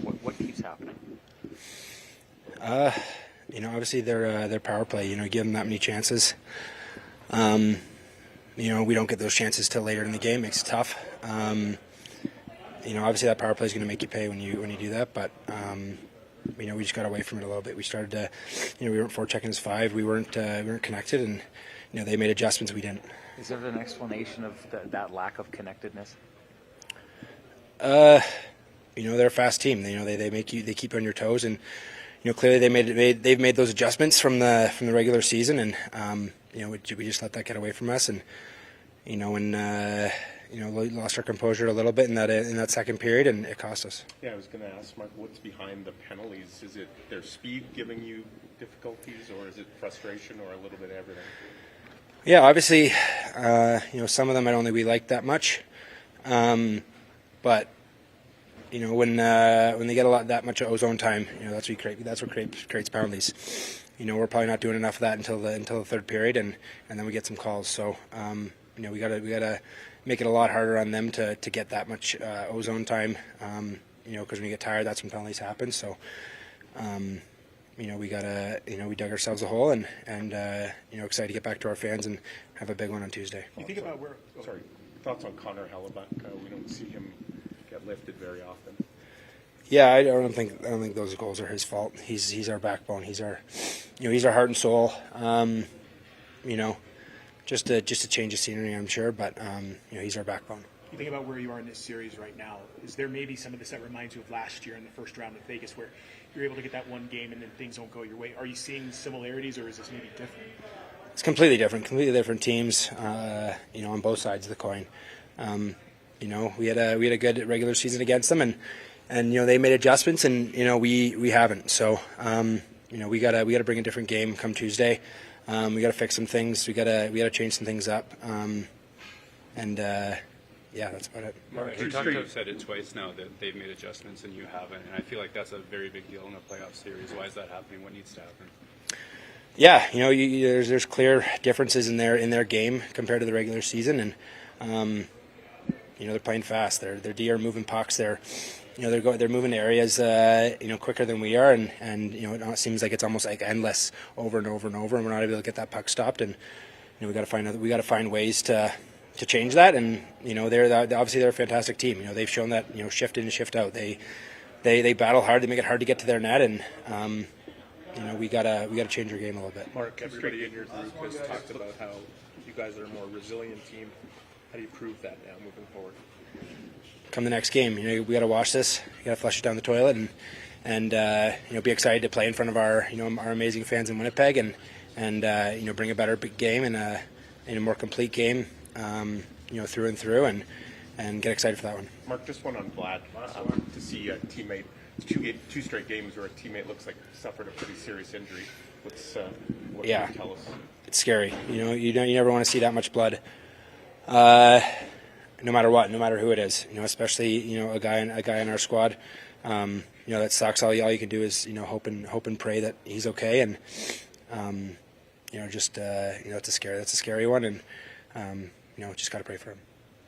What keeps happening? Obviously their power play. Give them that many chances. We don't get those chances till later in the game. Makes it tough. Obviously that power play is going to make you pay when you do that. But we just got away from it a little bit. We started to, we weren't forechecking as 5. We weren't connected, and they made adjustments. We didn't. Is there an explanation of that lack of connectedness? They're a fast team. They keep you on your toes, and clearly they've made those adjustments from the regular season, and we just let that get away from us, and we lost our composure a little bit in that second period, and it cost us. Yeah, I was going to ask Mark, what's behind the penalties? Is it their speed giving you difficulties, or is it frustration, or a little bit of everything? Yeah, obviously, some of them I don't think we like that much, but when they get that much ozone time, that's what creates penalties. We're probably not doing enough of that until the third period, and then we get some calls. So we gotta make it a lot harder on them to get that much ozone time. Because when you get tired, that's when penalties happen. So we dug ourselves a hole, and excited to get back to our fans and have a big one on Tuesday. You think about thoughts on Connor Hellebuck? We don't see him get lifted very often. Yeah, I don't think those goals are his fault. He's our backbone. He's our heart and soul. Just a change of scenery, I'm sure, but he's our backbone. You think about where you are in this series right now. Is there maybe some of this that reminds you of last year in the first round of Vegas, where you're able to get that one game and then things don't go your way? Are you seeing similarities, or is this maybe different? It's completely different teams. On both sides of the coin. We had a good regular season against them, and they made adjustments, and we haven't. So we gotta bring a different game come Tuesday. We gotta fix some things. We gotta change some things up. That's about it. Mark, you've said it twice now that they've made adjustments and you haven't, and I feel like that's a very big deal in a playoff series. Why is that happening? What needs to happen? Yeah, there's clear differences in their game compared to the regular season, and they're playing fast. Their D are moving pucks. They're moving areas quicker than we are, and it seems like it's almost like endless over and over and over, and we're not able to get that puck stopped. And we got to find ways to change that. And they're a fantastic team. They've shown that shift in and shift out. They battle hard. They make it hard to get to their net, and we gotta change our game a little bit. Mark, everybody in your group has talked about how you guys are a more resilient team. How do you prove that now moving forward? Come the next game, we got to wash this. You got to flush it down the toilet, and be excited to play in front of our our amazing fans in Winnipeg, and bring a better game and a more complete game, through and through, and get excited for that one. Mark, just one on Vlad. To see a teammate, two straight games where a teammate looks like suffered a pretty serious injury. What can you tell us? It's scary. You never want to see that much blood. No matter what, no matter who it is, especially a guy in our squad, that sucks. All you can do is hope and pray that he's okay, and it's a scary one, and just got to pray for him.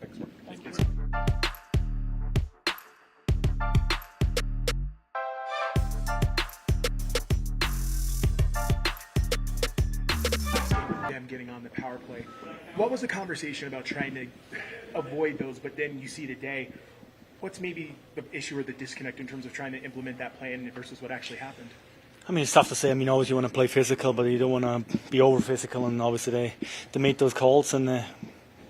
Thanks, Mark. Thank you. Them getting on the power play. What was the conversation about trying to avoid those, but then you see today, what's maybe the issue or the disconnect in terms of trying to implement that plan versus what actually happened? I mean, it's tough to say. I mean, always you want to play physical, but you don't want to be over physical, and obviously they made those calls, and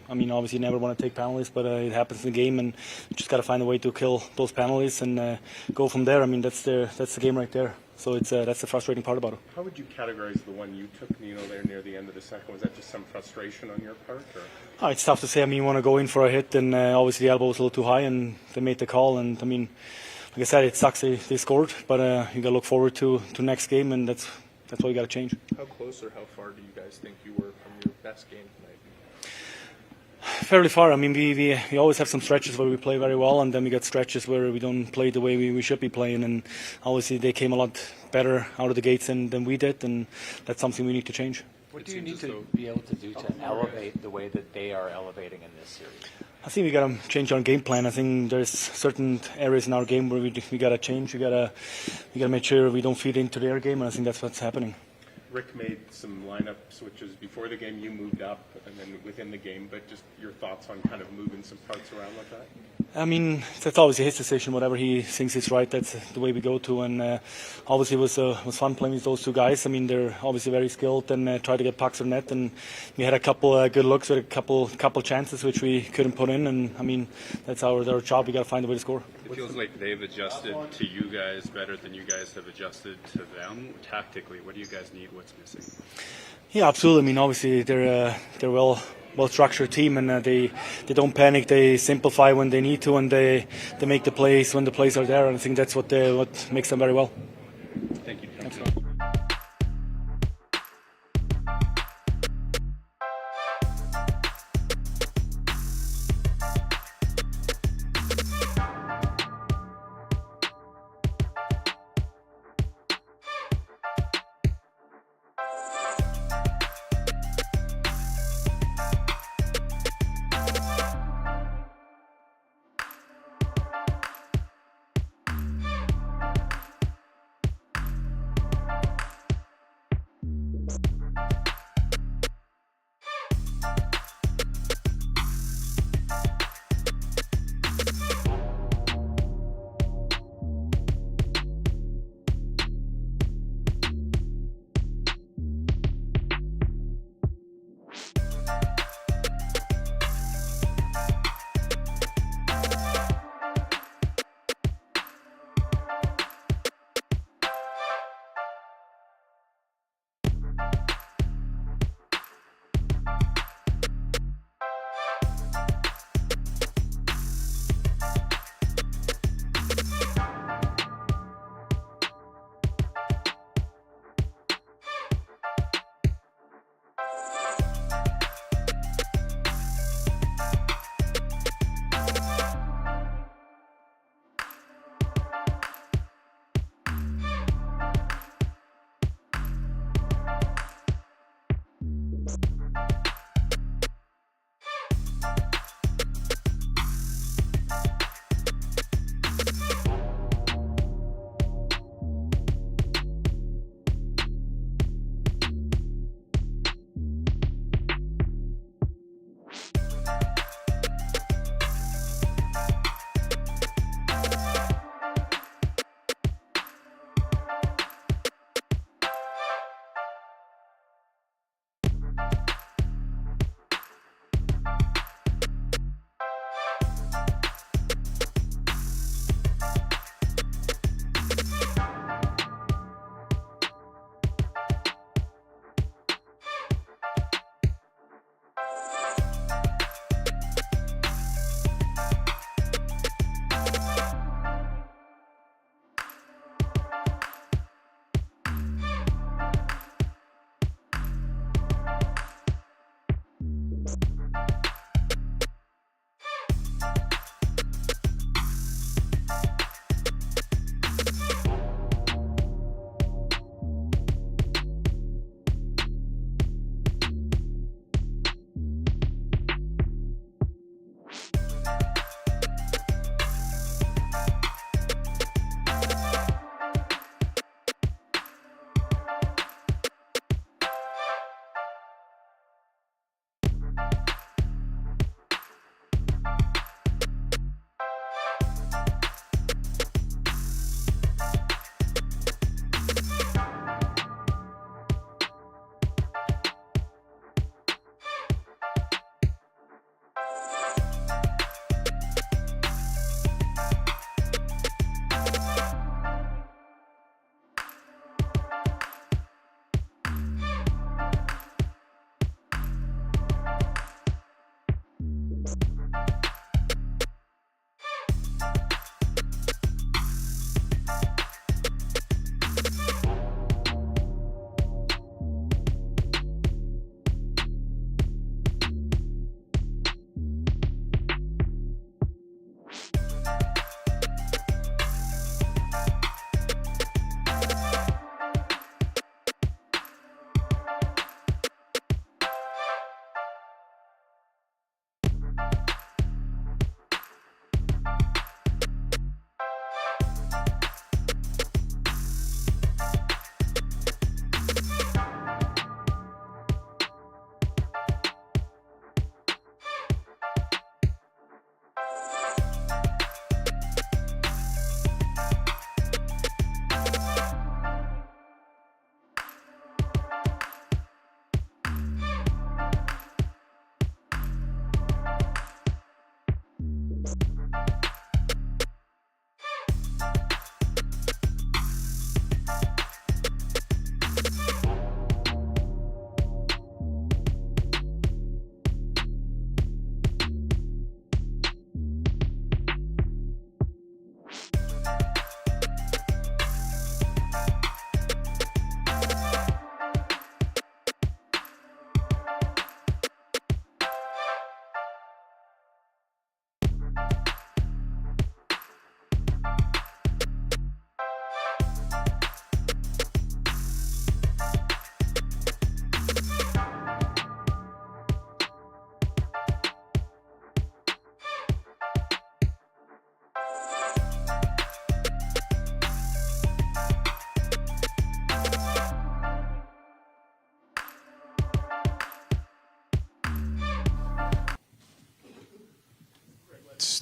obviously you never want to take penalties, but it happens in the game, and you just got to find a way to kill those penalties and go from there. I mean, that's the game right there. So that's the frustrating part about it. How would you categorize the one you took, there near the end of the second? Was that just some frustration on your part? Or? Oh, it's tough to say. I mean, you want to go in for a hit, and obviously the elbow was a little too high, and they made the call. And I mean, like I said, it sucks they scored, but you got to look forward to next game, and that's what you got to change. How close or how far do you guys think you were from your best game tonight? Fairly far. I mean, we always have some stretches where we play very well, and then we get stretches where we don't play the way we should be playing. And obviously, they came a lot better out of the gates than we did, and that's something we need to change. What do you need to be able to do to elevate the way that they are elevating in this series? I think we got to change our game plan. I think there's certain areas in our game where we got to change. We got to make sure we don't feed into their game, and I think that's what's happening. Rick made some lineup switches before the game. You moved up, and then within the game. But just your thoughts on kind of moving some parts around like that. I mean, that's obviously his decision. Whatever he thinks is right, that's the way we go to. And obviously, it was fun playing with those two guys. I mean, they're obviously very skilled and try to get pucks on net. And we had a couple good looks with a couple chances which we couldn't put in. And I mean, that's our job. We got to find a way to score. It feels like they've adjusted to you guys better than you guys have adjusted to them tactically. What do you guys need? What's missing? Yeah, absolutely. I mean, obviously they're well-structured team, and they don't panic. They simplify when they need to, and they make the plays when the plays are there. And I think that's what makes them very well. Thank you. Thanks.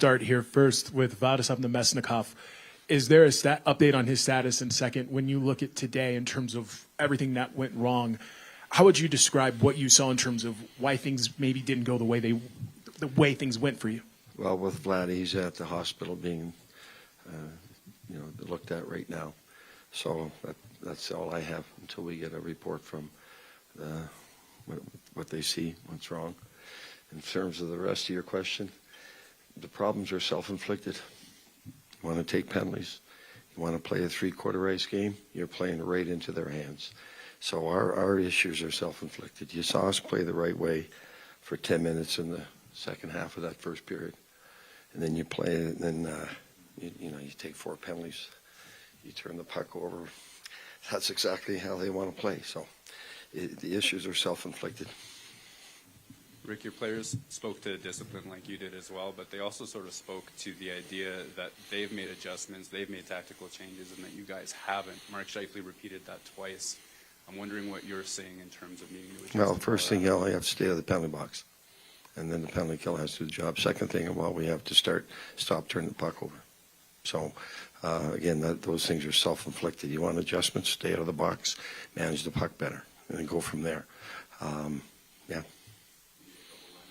start here. First, with Vladislav Nemesnikov, is there a update on his status? And second, when you look at today in terms of everything that went wrong, how would you describe what you saw in terms of why things maybe didn't go the way things went for you? Well, with Vlad, he's at the hospital being, looked at right now. So that's all I have until we get a report from what they see, what's wrong. In terms of the rest of your question, the problems are self-inflicted. You want to take penalties. You want to play a three-quarter ice game, you're playing right into their hands. So our issues are self-inflicted. You saw us play the right way for 10 minutes in the second half of that first period. And then you play it, and then you take 4 penalties. You turn the puck over. That's exactly how they want to play. So the issues are self-inflicted. Rick, your players spoke to discipline like you did as well, but they also sort of spoke to the idea that they've made adjustments, they've made tactical changes, and that you guys haven't. Mark Scheifele repeated that twice. I'm wondering what you're saying in terms of needing to adjust. Well, first thing, you have to stay out of the penalty box. And then the penalty kill has to do the job. Second thing, we have to stop turning the puck over. So, again, those things are self-inflicted. You want adjustments, stay out of the box, manage the puck better, and then go from there. Yeah.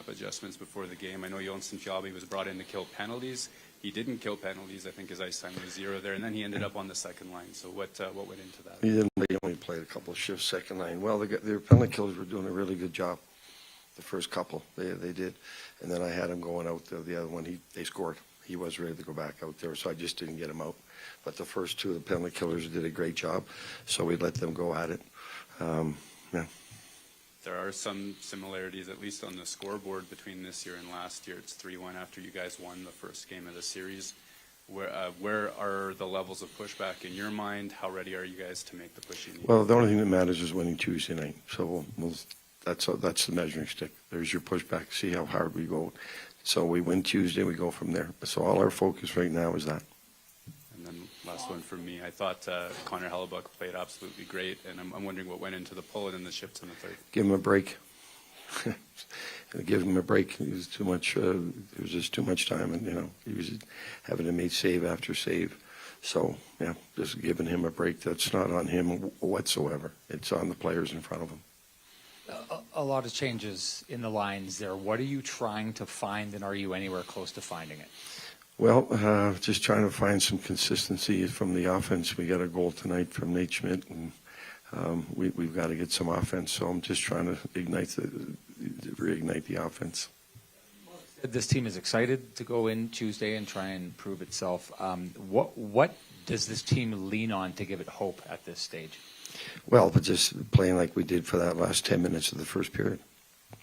Adjustments before the game. I know Jonsson Fjallby was brought in to kill penalties. He didn't kill penalties. I think his ice time was 0 there, and then he ended up on the second line. So what went into that? He only played a couple of shifts second line. Well, their penalty killers were doing a really good job. The first couple, they did. And then I had him going out. The other one, they scored. He was ready to go back out there, so I just didn't get him out. But the first 2 of the penalty killers did a great job, so we let them go at it. Yeah. There are some similarities, at least on the scoreboard, between this year and last year. It's 3-1 after you guys won the first game of the series. Where are the levels of pushback in your mind? How ready are you guys to make the push you need? Well, the only thing that matters is winning Tuesday night. So that's the measuring stick. There's your pushback. See how hard we go. So we win Tuesday, we go from there. So all our focus right now is that. And then last one from me. I thought Connor Hellebuck played absolutely great, and I'm wondering what went into the pull and the shifts in the third. Give him a break. Give him a break. It was too much. There was just too much time, and he was having to make save after save. So yeah, just giving him a break. That's not on him whatsoever. It's on the players in front of him. A lot of changes in the lines there. What are you trying to find, and are you anywhere close to finding it? Well, just trying to find some consistency from the offense. We got a goal tonight from Nate Schmidt, and we've got to get some offense. So I'm just trying to reignite the offense. This team is excited to go in Tuesday and try and prove itself. What does this team lean on to give it hope at this stage? Well, but just playing like we did for that last 10 minutes of the first period.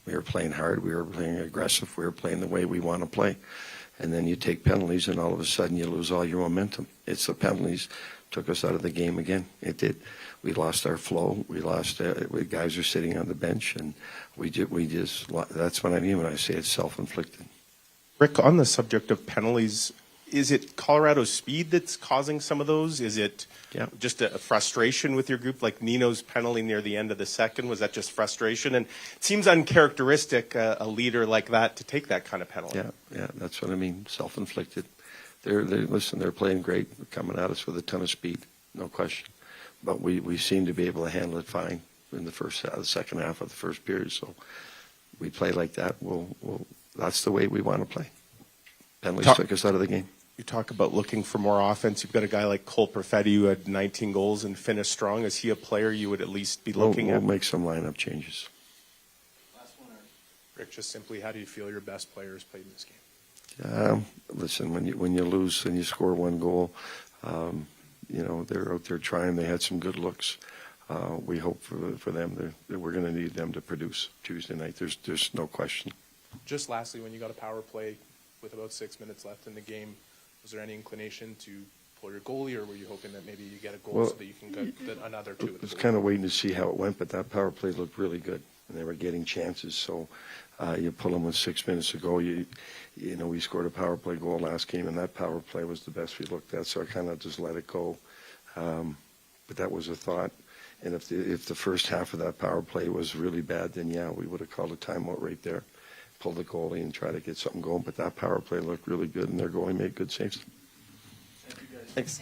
We were playing hard. We were playing aggressive. We were playing the way we want to play. And then you take penalties, and all of a sudden you lose all your momentum. It's the penalties took us out of the game again. It did. We lost our flow. We lost. Guys are sitting on the bench, and we just. That's what I mean when I say it's self-inflicted. Rick, on the subject of penalties, is it Colorado's speed that's causing some of those? Is it just a frustration with your group, like Nino's penalty near the end of the second? Was that just frustration? And it seems uncharacteristic, a leader like that, to take that kind of penalty. Yeah, that's what I mean, self-inflicted. They're playing great. They're coming at us with a ton of speed, no question. But we seem to be able to handle it fine in the second half of the first period. So we play like that. That's the way we want to play. Penalties took us out of the game. You talk about looking for more offense. You've got a guy like Cole Perfetti who had 19 goals and finished strong. Is he a player you would at least be looking at? We'll make some lineup changes. Last one, Rick, just simply, how do you feel your best players played in this game? Listen, when you lose and you score 1 goal, they're out there trying. They had some good looks. We hope for them that we're going to need them to produce Tuesday night. There's no question. Just lastly, when you got a power play with about 6 minutes left in the game, was there any inclination to pull your goalie, or were you hoping that maybe you get a goal so that you can get another 2? I was kind of waiting to see how it went, but that power play looked really good, and they were getting chances. So you pull them with 6 minutes to go. We scored a power play goal last game, and that power play was the best we looked at. So I kind of just let it go. But that was a thought. And if the first half of that power play was really bad, then we would have called a timeout right there. pull the goalie and try to get something going. But that power play looked really good, and their goalie made good saves. Thanks.